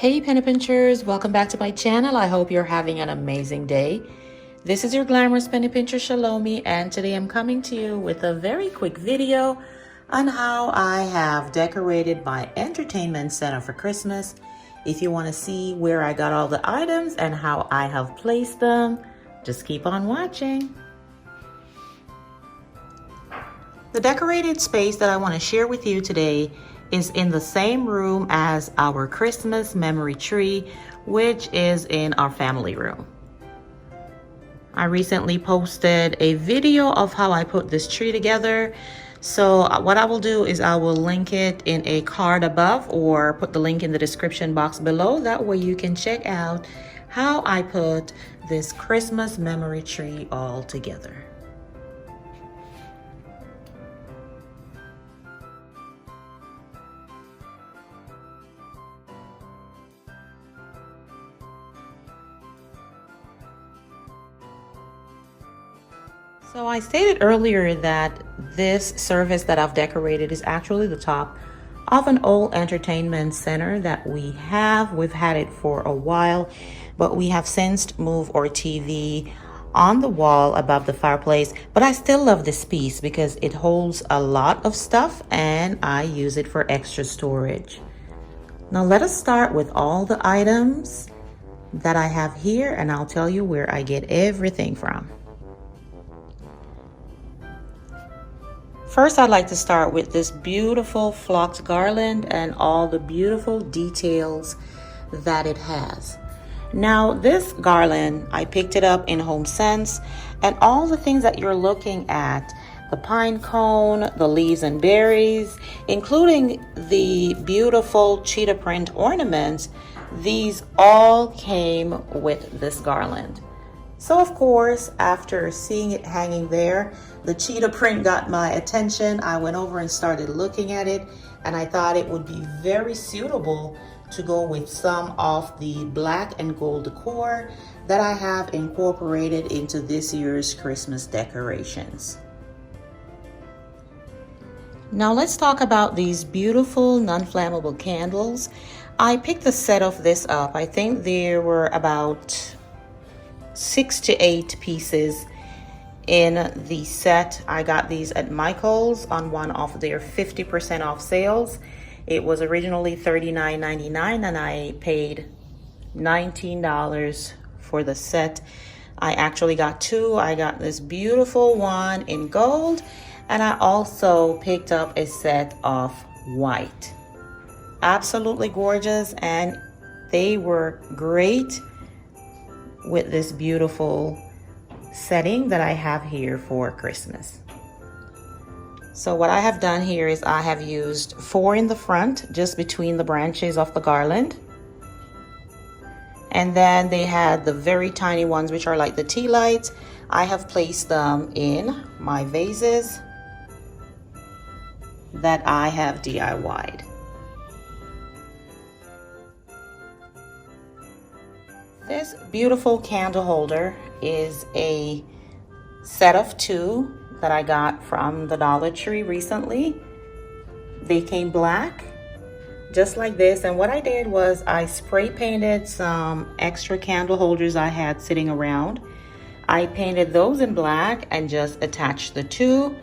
Hey penny pinchers, welcome back to my channel. I hope you're having an amazing day. This is your Glamorous Penny Pincher Chelomie, and today I'm coming to you with a very quick video on how I have decorated my entertainment center for Christmas. If you want to see where I got all the items and how I have placed them, just keep on watching. The decorated space that I want to share with you today is in the same room as our Christmas memory tree, which is in our family room. I recently posted a video of how I put this tree together. So what I will do is I will link it in a card above or put the link in the description box below. That way you can check out how I put this Christmas memory tree all together. So I stated earlier that this service that I've decorated is actually the top of an old entertainment center that we have. We've had it for a while, but we have since moved our TV on the wall above the fireplace. But I still love this piece because it holds a lot of stuff and I use it for extra storage. Now let us start with all the items that I have here, and I'll tell you where I get everything from. First, I'd like to start with this beautiful flocked garland and all the beautiful details that it has. Now, this garland, I picked it up in HomeSense, and all the things that you're looking at, the pine cone, the leaves and berries, including the beautiful cheetah print ornaments, these all came with this garland. So of course, after seeing it hanging there, the cheetah print got my attention. I went over and started looking at it, and I thought it would be very suitable to go with some of the black and gold decor that I have incorporated into this year's Christmas decorations. Now let's talk about these beautiful non-flammable candles. I picked a set of this up. I think there were about 6 to 8 pieces in the set. I got these at Michael's on one of their 50% off sales. It was originally $39.99 and I paid $19 for the set. I actually got 2. I got this beautiful one in gold, and I also picked up a set of white. Absolutely gorgeous, and they were great with this beautiful setting that I have here for Christmas. So what I have done here is I have used 4 in the front, just between the branches of the garland. And then they had the very tiny ones, which are like the tea lights. I have placed them in my vases that I have DIY'd. This beautiful candle holder is a set of 2 that I got from the Dollar Tree recently. They came black, just like this. And what I did was I spray painted some extra candle holders I had sitting around. I painted those in black and just attached the 2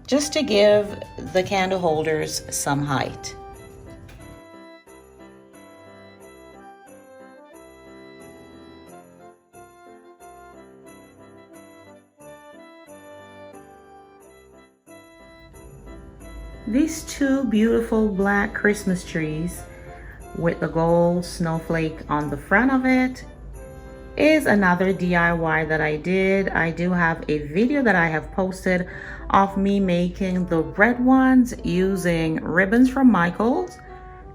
just to give the candle holders some height. These 2 beautiful black Christmas trees with the gold snowflake on the front of it is another DIY that I did. I do have a video that I have posted of me making the red ones using ribbons from Michael's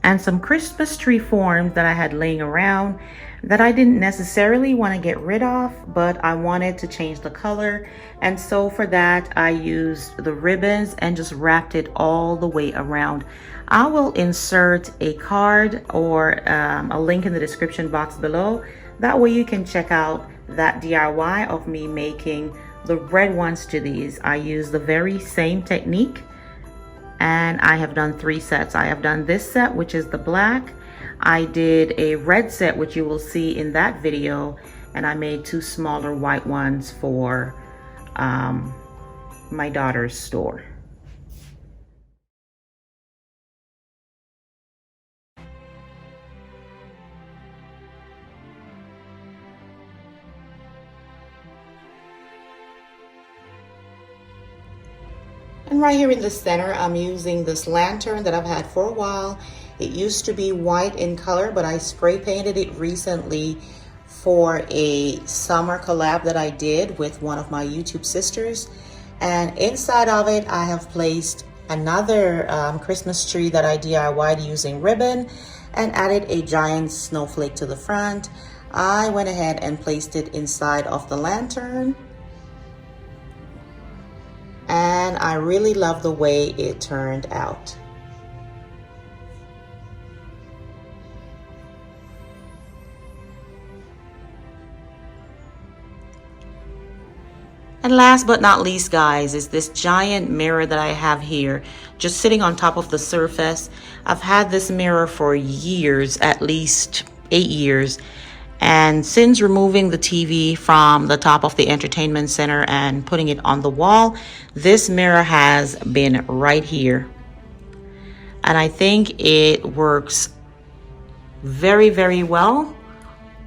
and some Christmas tree forms that I had laying around that I didn't necessarily want to get rid of, but I wanted to change the color. And so for that, I used the ribbons and just wrapped it all the way around. I will insert a card or a link in the description box below. That way you can check out that DIY of me making the red ones to these. I use the very same technique, and I have done 3 sets. I have done this set, which is the black. I did a red set, which you will see in that video, and I made 2 smaller white ones for my daughter's store. And right here in the center, I'm using this lantern that I've had for a while. It used to be white in color, but I spray painted it recently for a summer collab that I did with one of my YouTube sisters. And inside of it, I have placed another Christmas tree that I DIY'd using ribbon and added a giant snowflake to the front. I went ahead and placed it inside of the lantern. And I really love the way it turned out. And last but not least, guys, is this giant mirror that I have here, just sitting on top of the surface. I've had this mirror for years, at least 8 years. And since removing the TV from the top of the entertainment center and putting it on the wall, this mirror has been right here. And I think it works very, very well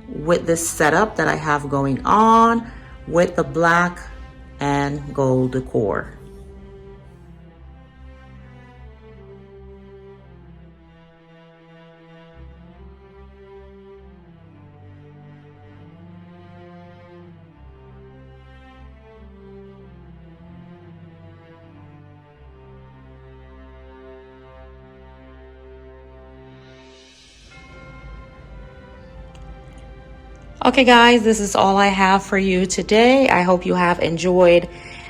with this setup that I have going on with the black and gold decor. Okay guys, this is all I have for you today. I hope you have enjoyed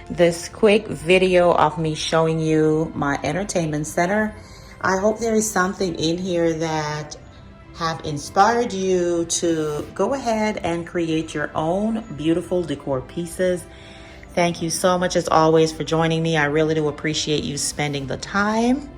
this quick video of me showing you my entertainment center. I hope there is something in here that have inspired you to go ahead and create your own beautiful decor pieces. Thank you so much as always for joining me. I really do appreciate you spending the time.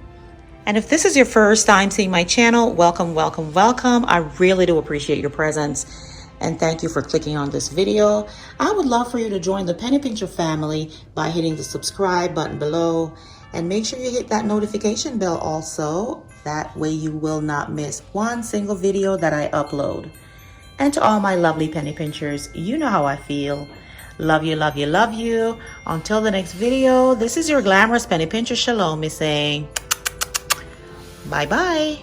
And if this is your first time seeing my channel, welcome, welcome, welcome. I really do appreciate your presence. And thank you for clicking on this video. I would love for you to join the Penny Pincher family by hitting the subscribe button below. And make sure you hit that notification bell also. That way you will not miss one single video that I upload. And to all my lovely Penny Pinchers, you know how I feel. Love you, love you, love you. Until the next video, this is your Glamorous Penny Pincher ChelomieC saying bye-bye.